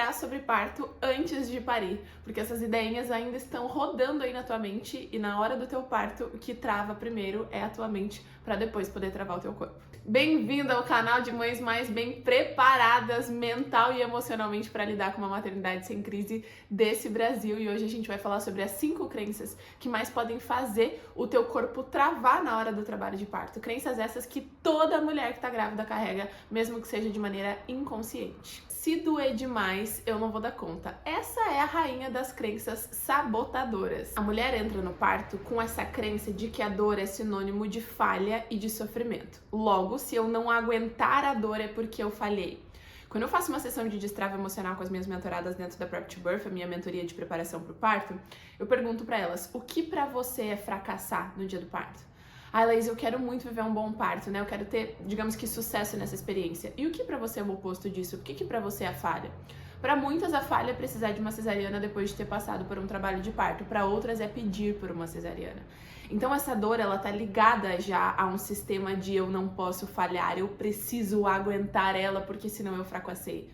lembrar sobre parto antes de parir, porque essas ideinhas ainda estão rodando aí na tua mente e na hora do teu parto, o que trava primeiro é a tua mente para depois poder travar o teu corpo. Bem-vindo ao canal de mães mais bem preparadas mental e emocionalmente para lidar com uma maternidade sem crise desse Brasil, e hoje a gente vai falar sobre as 5 crenças que mais podem fazer o teu corpo travar na hora do trabalho de parto. Crenças essas que toda mulher que tá grávida carrega, mesmo que seja de maneira inconsciente. Se doer demais, eu não vou dar conta. Essa é a rainha das crenças sabotadoras. A mulher entra no parto com essa crença de que a dor é sinônimo de falha e de sofrimento. Logo, se eu não aguentar a dor é porque eu falhei. Quando eu faço uma sessão de destrava emocional com as minhas mentoradas dentro da Prep to Birth, a minha mentoria de preparação para o parto, eu pergunto para elas, o que para você é fracassar no dia do parto? Ah, Laís, eu quero muito viver um bom parto, né? Eu quero ter, digamos que, sucesso nessa experiência. E o que pra você é o oposto disso? O que pra você é a falha? Para muitas, a falha é precisar de uma cesariana depois de ter passado por um trabalho de parto. Para outras, é pedir por uma cesariana. Então, essa dor, ela tá ligada já a um sistema de eu não posso falhar, eu preciso aguentar ela, porque senão eu fracassei.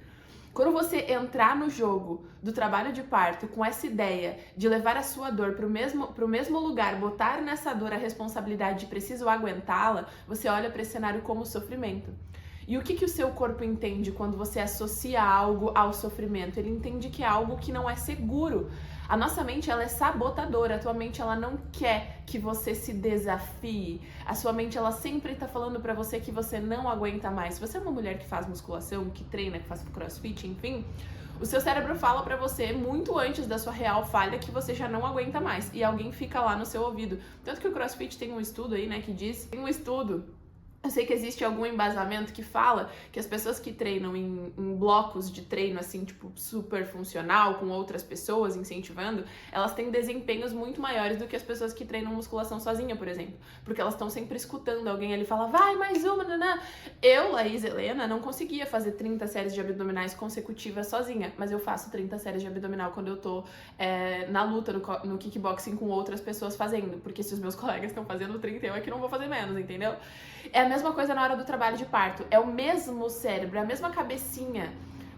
Quando você entrar no jogo do trabalho de parto com essa ideia de levar a sua dor pro mesmo lugar, botar nessa dor a responsabilidade de preciso aguentá-la, você olha para esse cenário como sofrimento. E o que o seu corpo entende quando você associa algo ao sofrimento? Ele entende que é algo que não é seguro. A nossa mente, ela é sabotadora. A tua mente, ela não quer que você se desafie. A sua mente, ela sempre tá falando pra você que você não aguenta mais. Se você é uma mulher que faz musculação, que treina, que faz crossfit, enfim, o seu cérebro fala pra você muito antes da sua real falha que você já não aguenta mais. E alguém fica lá no seu ouvido. Tanto que o crossfit tem um estudo aí, né, que diz... Tem um estudo... Eu sei que existe algum embasamento que fala que as pessoas que treinam em blocos de treino, assim, tipo, super funcional, com outras pessoas incentivando, elas têm desempenhos muito maiores do que as pessoas que treinam musculação sozinha, por exemplo. Porque elas estão sempre escutando alguém ali falar, vai, mais uma, nanã. Eu, Laís Helena, não conseguia fazer 30 séries de abdominais consecutivas sozinha, mas eu faço 30 séries de abdominal quando eu tô na luta, no kickboxing com outras pessoas fazendo. Porque se os meus colegas estão fazendo 30, eu é que não vou fazer menos, entendeu? É a mesma coisa na hora do trabalho de parto, é o mesmo cérebro, é a mesma cabecinha.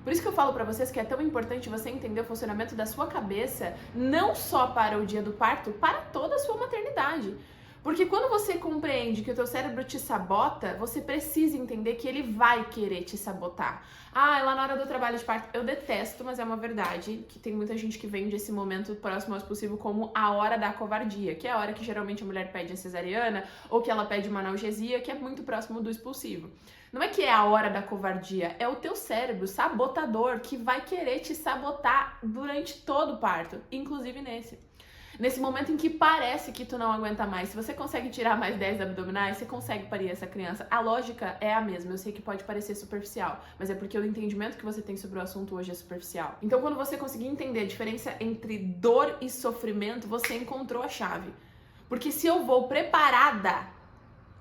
Por isso que eu falo pra vocês que é tão importante você entender o funcionamento da sua cabeça, não só para o dia do parto, para toda a sua maternidade. Porque quando você compreende que o teu cérebro te sabota, você precisa entender que ele vai querer te sabotar. Ah, lá na hora do trabalho de parto, eu detesto, mas é uma verdade, que tem muita gente que vende esse momento próximo ao possível como a hora da covardia, que é a hora que geralmente a mulher pede a cesariana, ou que ela pede uma analgesia, que é muito próximo do expulsivo. Não é que é a hora da covardia, é o teu cérebro sabotador que vai querer te sabotar durante todo o parto, inclusive nesse momento em que parece que tu não aguenta mais. Se você consegue tirar mais 10 abdominais, você consegue parir essa criança. A lógica é a mesma. Eu sei que pode parecer superficial, mas é porque o entendimento que você tem sobre o assunto hoje é superficial. Então, quando você conseguir entender a diferença entre dor e sofrimento, você encontrou a chave. Porque se eu vou preparada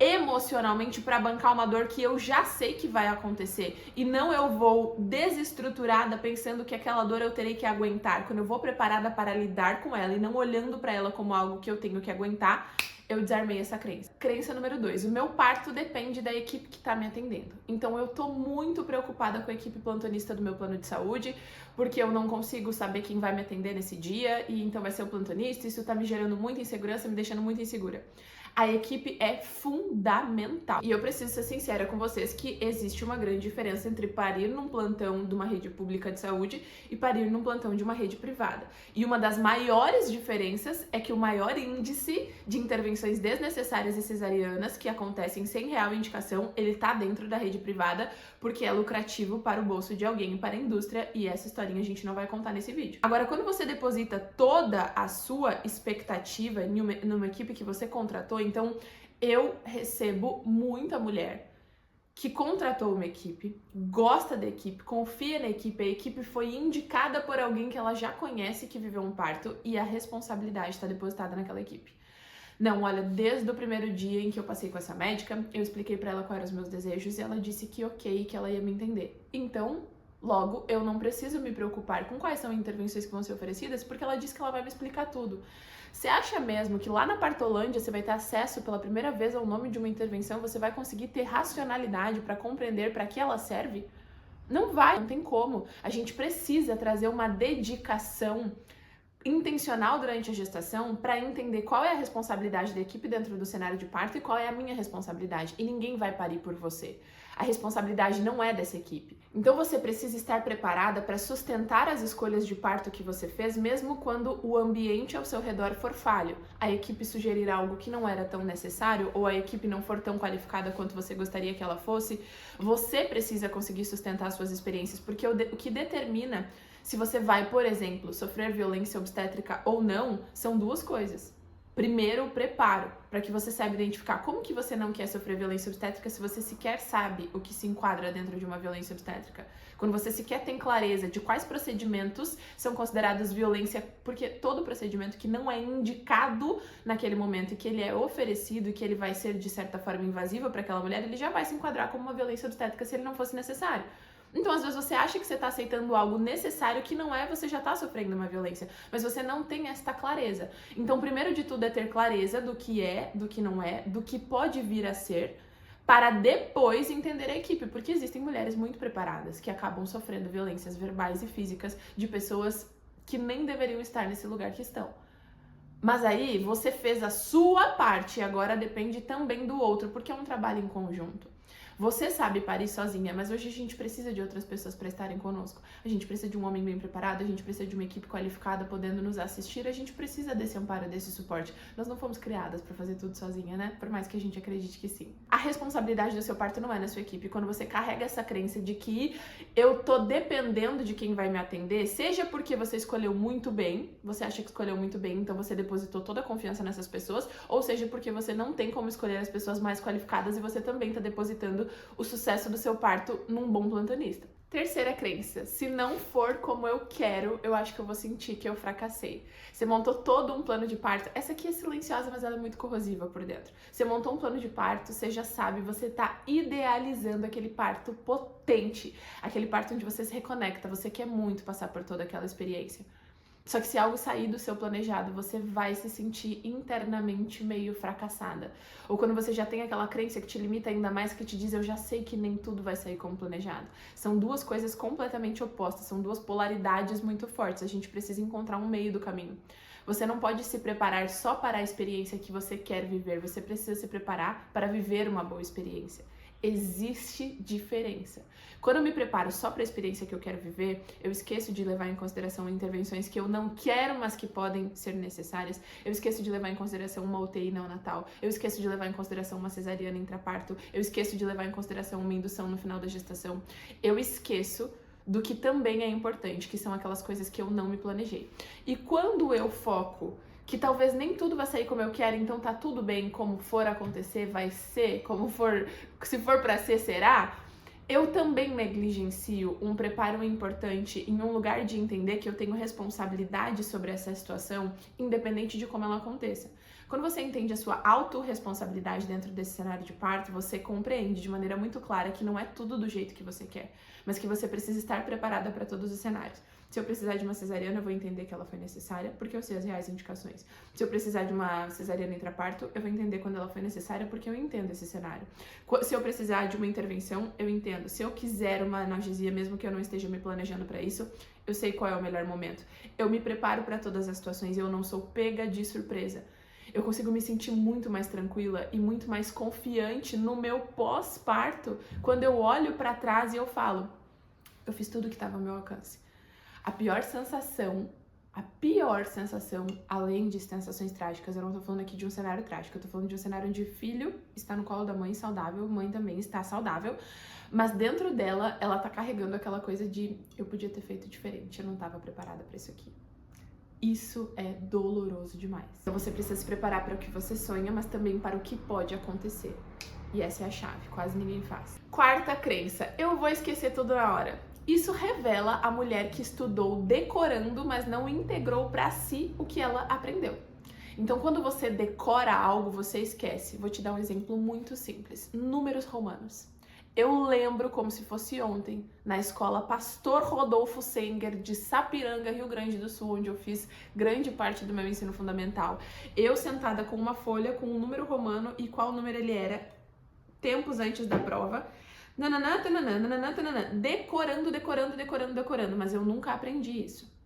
emocionalmente para bancar uma dor que eu já sei que vai acontecer e não eu vou desestruturada pensando que aquela dor eu terei que aguentar, quando eu vou preparada para lidar com ela e não olhando para ela como algo que eu tenho que aguentar, eu desarmei essa crença. Crença número 2, o meu parto depende da equipe que tá me atendendo. Então eu tô muito preocupada com a equipe plantonista do meu plano de saúde, porque eu não consigo saber quem vai me atender nesse dia, e então vai ser o plantonista, isso tá me gerando muita insegurança, me deixando muito insegura. A equipe é fundamental. E eu preciso ser sincera com vocês que existe uma grande diferença entre parir num plantão de uma rede pública de saúde e parir num plantão de uma rede privada. E uma das maiores diferenças é que o maior índice de intervenções desnecessárias e cesarianas que acontecem sem real indicação, ele tá dentro da rede privada porque é lucrativo para o bolso de alguém e para a indústria, e essa historinha a gente não vai contar nesse vídeo. Agora, quando você deposita toda a sua expectativa numa equipe que você contratou, então eu recebo muita mulher que contratou uma equipe, gosta da equipe, confia na equipe, a equipe foi indicada por alguém que ela já conhece que viveu um parto e a responsabilidade está depositada naquela equipe. Não, olha, desde o primeiro dia em que eu passei com essa médica, eu expliquei pra ela quais eram os meus desejos e ela disse que ok, que ela ia me entender. Então, logo, eu não preciso me preocupar com quais são as intervenções que vão ser oferecidas, porque ela disse que ela vai me explicar tudo. Você acha mesmo que lá na Partolândia você vai ter acesso pela primeira vez ao nome de uma intervenção, você vai conseguir ter racionalidade para compreender para que ela serve? Não vai, não tem como. A gente precisa trazer uma dedicação intencional durante a gestação para entender qual é a responsabilidade da equipe dentro do cenário de parto e qual é a minha responsabilidade. E ninguém vai parir por você. A responsabilidade não é dessa equipe. Então você precisa estar preparada para sustentar as escolhas de parto que você fez, mesmo quando o ambiente ao seu redor for falho. A equipe sugerir algo que não era tão necessário ou a equipe não for tão qualificada quanto você gostaria que ela fosse, você precisa conseguir sustentar suas experiências, porque o que determina se você vai, por exemplo, sofrer violência obstétrica ou não, são duas coisas. Primeiro, o preparo, para que você saiba identificar como que você não quer sofrer violência obstétrica se você sequer sabe o que se enquadra dentro de uma violência obstétrica. Quando você sequer tem clareza de quais procedimentos são considerados violência, porque todo procedimento que não é indicado naquele momento e que ele é oferecido e que ele vai ser de certa forma invasivo para aquela mulher, ele já vai se enquadrar como uma violência obstétrica se ele não fosse necessário. Então, às vezes, você acha que você está aceitando algo necessário que não é, você já está sofrendo uma violência, mas você não tem esta clareza. Então, primeiro de tudo é ter clareza do que é, do que não é, do que pode vir a ser, para depois entender a equipe, porque existem mulheres muito preparadas que acabam sofrendo violências verbais e físicas de pessoas que nem deveriam estar nesse lugar que estão. Mas aí, você fez a sua parte e agora depende também do outro, porque é um trabalho em conjunto. Você sabe parir sozinha, mas hoje a gente precisa de outras pessoas para estarem conosco. A gente precisa de um homem bem preparado, a gente precisa de uma equipe qualificada podendo nos assistir, a gente precisa desse amparo, desse suporte. Nós não fomos criadas para fazer tudo sozinha, né? Por mais que a gente acredite que sim. A responsabilidade do seu parto não é na sua equipe. Quando você carrega essa crença de que eu tô dependendo de quem vai me atender, seja porque você escolheu muito bem, você acha que escolheu muito bem, então você depositou toda a confiança nessas pessoas, ou seja porque você não tem como escolher as pessoas mais qualificadas e você também tá depositando o sucesso do seu parto num bom plantonista. Terceira crença, se não for como eu quero, eu acho que eu vou sentir que eu fracassei. Você montou todo um plano de parto, essa aqui é silenciosa, mas ela é muito corrosiva por dentro. Você montou um plano de parto, você já sabe, você tá idealizando aquele parto potente, aquele parto onde você se reconecta, você quer muito passar por toda aquela experiência. Só que se algo sair do seu planejado, você vai se sentir internamente meio fracassada. Ou quando você já tem aquela crença que te limita ainda mais, que te diz, eu já sei que nem tudo vai sair como planejado. São duas coisas completamente opostas, são duas polaridades muito fortes. A gente precisa encontrar um meio do caminho. Você não pode se preparar só para a experiência que você quer viver, você precisa se preparar para viver uma boa experiência. Existe diferença. Quando eu me preparo só para a experiência que eu quero viver, eu esqueço de levar em consideração intervenções que eu não quero, mas que podem ser necessárias. Eu esqueço de levar em consideração uma UTI neonatal. Eu esqueço de levar em consideração uma cesariana intraparto. Eu esqueço de levar em consideração uma indução no final da gestação. Eu esqueço do que também é importante, que são aquelas coisas que eu não me planejei. E quando eu foco que talvez nem tudo vai sair como eu quero, então tá tudo bem, como for acontecer, vai ser, como for, se for pra ser, será, eu também negligencio um preparo importante em um lugar de entender que eu tenho responsabilidade sobre essa situação, independente de como ela aconteça. Quando você entende a sua autorresponsabilidade dentro desse cenário de parto, você compreende de maneira muito clara que não é tudo do jeito que você quer, mas que você precisa estar preparada para todos os cenários. Se eu precisar de uma cesariana, eu vou entender que ela foi necessária, porque eu sei as reais indicações. Se eu precisar de uma cesariana intraparto, eu vou entender quando ela foi necessária, porque eu entendo esse cenário. Se eu precisar de uma intervenção, eu entendo. Se eu quiser uma analgesia, mesmo que eu não esteja me planejando para isso, eu sei qual é o melhor momento. Eu me preparo para todas as situações e eu não sou pega de surpresa. Eu consigo me sentir muito mais tranquila e muito mais confiante no meu pós-parto, quando eu olho para trás e eu falo, eu fiz tudo que estava ao meu alcance. A pior sensação, além de sensações trágicas, eu não tô falando aqui de um cenário trágico, eu tô falando de um cenário onde filho está no colo da mãe saudável, mãe também está saudável, mas dentro dela, ela tá carregando aquela coisa de, eu podia ter feito diferente, eu não tava preparada para isso aqui. Isso é doloroso demais. Então você precisa se preparar para o que você sonha, mas também para o que pode acontecer. E essa é a chave, quase ninguém faz. Quarta crença, eu vou esquecer tudo na hora. Isso revela a mulher que estudou decorando, mas não integrou para si o que ela aprendeu. Então, quando você decora algo, você esquece. Vou te dar um exemplo muito simples. Números romanos. Eu lembro como se fosse ontem, na escola Pastor Rodolfo Senger, de Sapiranga, Rio Grande do Sul, onde eu fiz grande parte do meu ensino fundamental. Eu sentada com uma folha com um número romano e qual número ele era, tempos antes da prova, nananã, tananã, nananã, tananã, decorando, mas eu nunca aprendi isso.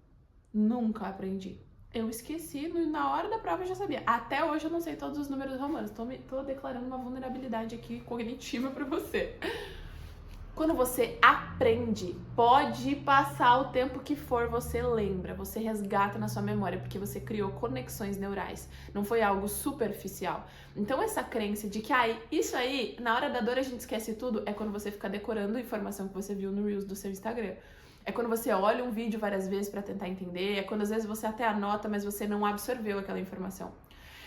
Nunca aprendi. Eu esqueci, na hora da prova eu já sabia. Até hoje eu não sei todos os números romanos. Tô declarando uma vulnerabilidade aqui cognitiva pra você. Quando você aprende, pode passar o tempo que for, você lembra, você resgata na sua memória, porque você criou conexões neurais, não foi algo superficial. Então essa crença de que isso aí, na hora da dor a gente esquece tudo, é quando você fica decorando informação que você viu no Reels do seu Instagram. É quando você olha um vídeo várias vezes para tentar entender, é quando às vezes você até anota, mas você não absorveu aquela informação.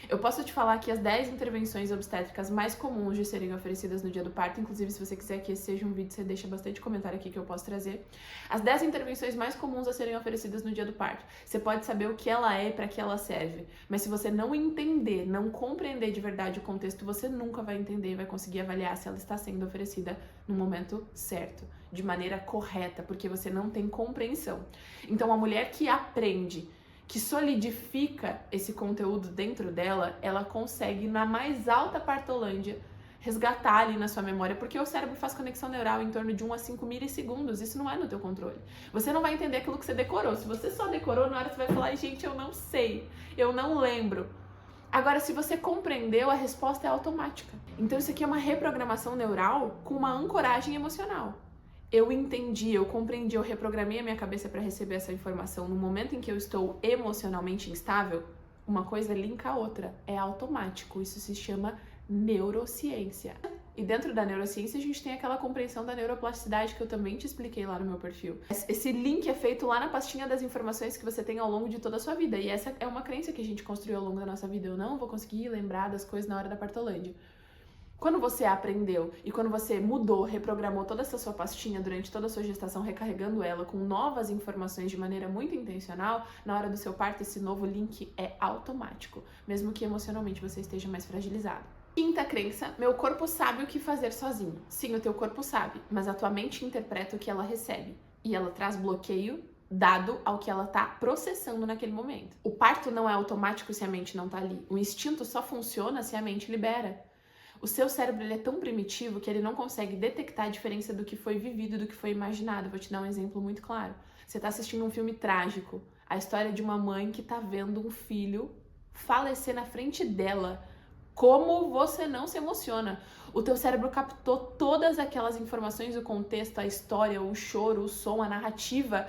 Eu posso te falar aqui as 10 intervenções obstétricas mais comuns de serem oferecidas no dia do parto. Inclusive, se você quiser que esse seja um vídeo, você deixa bastante comentário aqui que eu posso trazer. As 10 intervenções mais comuns a serem oferecidas no dia do parto. Você pode saber o que ela é e para que ela serve. Mas se você não entender, não compreender de verdade o contexto, você nunca vai entender e vai conseguir avaliar se ela está sendo oferecida no momento certo, de maneira correta, porque você não tem compreensão. Então, a mulher que aprende, que solidifica esse conteúdo dentro dela, ela consegue, na mais alta partolândia, resgatar ali na sua memória, porque o cérebro faz conexão neural em torno de 1 a 5 milissegundos, isso não é no teu controle. Você não vai entender aquilo que você decorou. Se você só decorou, na hora você vai falar, gente, eu não sei, eu não lembro. Agora, se você compreendeu, a resposta é automática. Então isso aqui é uma reprogramação neural com uma ancoragem emocional. Eu entendi, eu compreendi, eu reprogramei a minha cabeça para receber essa informação no momento em que eu estou emocionalmente instável. Uma coisa linka a outra, é automático, isso se chama neurociência. E dentro da neurociência a gente tem aquela compreensão da neuroplasticidade que eu também te expliquei lá no meu perfil. Esse link é feito lá na pastinha das informações que você tem ao longo de toda a sua vida, e essa é uma crença que a gente construiu ao longo da nossa vida. Eu não vou conseguir lembrar das coisas na hora da partolândia. Quando você aprendeu e quando você mudou, reprogramou toda essa sua pastinha durante toda a sua gestação, recarregando ela com novas informações de maneira muito intencional, na hora do seu parto esse novo link é automático, mesmo que emocionalmente você esteja mais fragilizado. Quinta crença, meu corpo sabe o que fazer sozinho. Sim, o teu corpo sabe, mas a tua mente interpreta o que ela recebe e ela traz bloqueio dado ao que ela tá processando naquele momento. O parto não é automático se a mente não tá ali. O instinto só funciona se a mente libera. O seu cérebro ele é tão primitivo que ele não consegue detectar a diferença do que foi vivido e do que foi imaginado. Vou te dar um exemplo muito claro. Você está assistindo um filme trágico, a história de uma mãe que está vendo um filho falecer na frente dela. Como você não se emociona? O teu cérebro captou todas aquelas informações, o contexto, a história, o choro, o som, a narrativa,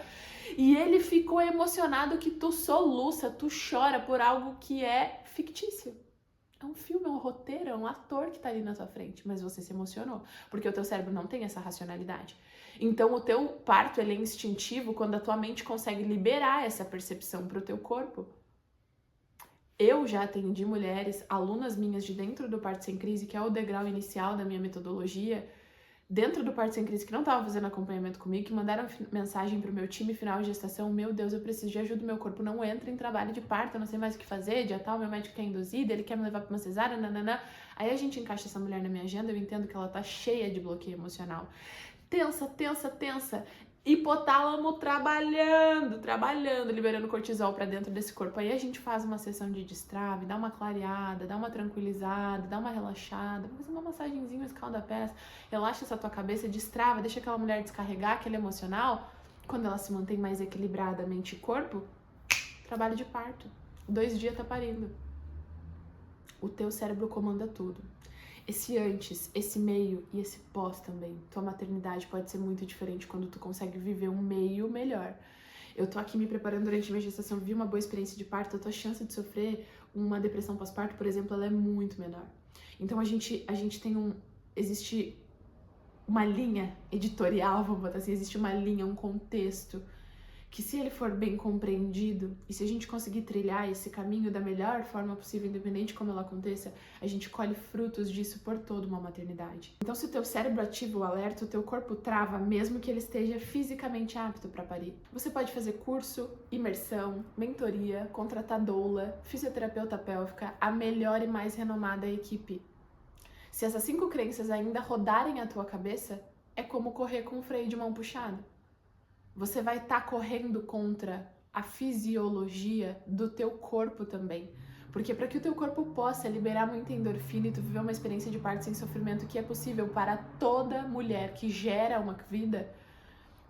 e ele ficou emocionado que tu soluça, tu chora por algo que é fictício. É um filme, é um roteiro, é um ator que tá ali na tua frente, mas você se emocionou, porque o teu cérebro não tem essa racionalidade. Então o teu parto ele é instintivo quando a tua mente consegue liberar essa percepção pro teu corpo. Eu já atendi mulheres, alunas minhas de dentro do Parto Sem Crise, que é o degrau inicial da minha metodologia, dentro do Parto Sem Crise, que não estavam fazendo acompanhamento comigo, que mandaram mensagem pro meu time final de gestação, meu Deus, eu preciso de ajuda, meu corpo não entra em trabalho de parto, eu não sei mais o que fazer, dia tal, meu médico quer induzir, ele quer me levar pra uma cesárea, nananã. Aí a gente encaixa essa mulher na minha agenda, eu entendo que ela tá cheia de bloqueio emocional. Tensa, tensa, tensa. Hipotálamo trabalhando, liberando cortisol para dentro desse corpo. Aí a gente faz uma sessão de destrave, dá uma clareada, dá uma tranquilizada, dá uma relaxada, faz uma massagenzinha, escalda pés, relaxa essa tua cabeça, destrava, deixa aquela mulher descarregar aquele emocional. Quando ela se mantém mais equilibrada, mente e corpo, trabalho de parto. 2 dias tá parindo. O teu cérebro comanda tudo. Esse antes, esse meio e esse pós também. Tua maternidade pode ser muito diferente quando tu consegue viver um meio melhor. Eu tô aqui me preparando durante a minha gestação, vi uma boa experiência de parto, a tua chance de sofrer uma depressão pós-parto, por exemplo, ela é muito menor. Então a gente tem existe uma linha editorial, vamos botar assim, existe uma linha, um contexto, que se ele for bem compreendido, e se a gente conseguir trilhar esse caminho da melhor forma possível, independente de como ela aconteça, a gente colhe frutos disso por toda uma maternidade. Então, se o teu cérebro ativa o alerta, o teu corpo trava, mesmo que ele esteja fisicamente apto para parir. Você pode fazer curso, imersão, mentoria, contratar doula, fisioterapeuta pélvica, a melhor e mais renomada equipe. Se essas 5 crenças ainda rodarem a tua cabeça, é como correr com o freio de mão puxado. Você vai estar correndo contra a fisiologia do teu corpo também. Porque para que o teu corpo possa liberar muita endorfina e tu viver uma experiência de parto sem sofrimento que é possível para toda mulher que gera uma vida,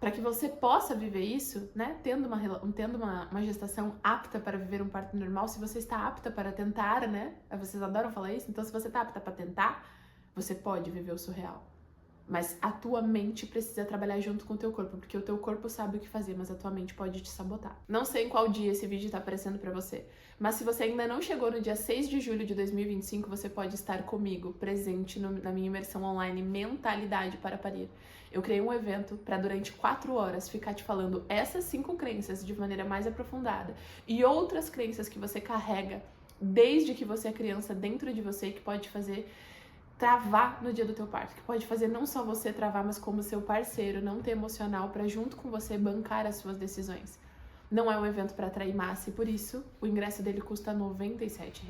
para que você possa viver isso, né, tendo uma gestação apta para viver um parto normal, se você está apta para tentar, né, vocês adoram falar isso, então se você está apta para tentar, você pode viver o surreal. Mas a tua mente precisa trabalhar junto com o teu corpo, porque o teu corpo sabe o que fazer, mas a tua mente pode te sabotar. Não sei em qual dia esse vídeo tá aparecendo pra você, mas se você ainda não chegou no dia 6 de julho de 2025, você pode estar comigo, presente na minha imersão online Mentalidade para Parir. Eu criei um evento para durante 4 horas ficar te falando essas 5 crenças de maneira mais aprofundada e outras crenças que você carrega desde que você é criança dentro de você que pode fazer travar no dia do teu parto, que pode fazer não só você travar, mas como seu parceiro não ter emocional para junto com você bancar as suas decisões. Não é um evento para atrair massa e por isso o ingresso dele custa R$ 97.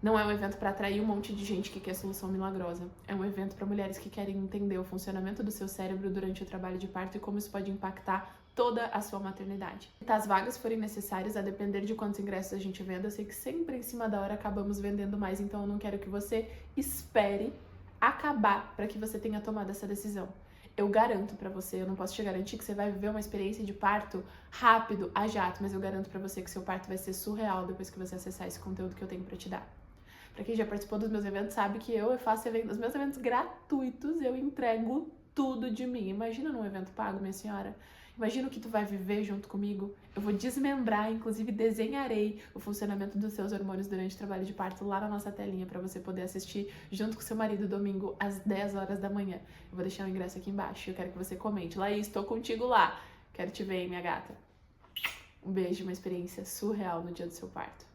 Não é um evento para atrair um monte de gente que quer solução milagrosa. É um evento para mulheres que querem entender o funcionamento do seu cérebro durante o trabalho de parto e como isso pode impactar toda a sua maternidade. Se as vagas forem necessárias, a depender de quantos ingressos a gente venda, eu sei que sempre em cima da hora acabamos vendendo mais, então eu não quero que você espere acabar para que você tenha tomado essa decisão. Eu garanto pra você, eu não posso te garantir que você vai viver uma experiência de parto rápido, a jato, mas eu garanto pra você que seu parto vai ser surreal depois que você acessar esse conteúdo que eu tenho pra te dar. Pra quem já participou dos meus eventos sabe que eu faço os meus eventos gratuitos, eu entrego tudo de mim. Imagina num evento pago, minha senhora. Imagina o que tu vai viver junto comigo. Eu vou desmembrar, inclusive desenharei o funcionamento dos seus hormônios durante o trabalho de parto lá na nossa telinha para você poder assistir junto com seu marido domingo às 10 horas da manhã. Eu vou deixar o ingresso aqui embaixo. Eu quero que você comente. Laís, estou contigo lá. Quero te ver, hein, minha gata. Um beijo, uma experiência surreal no dia do seu parto.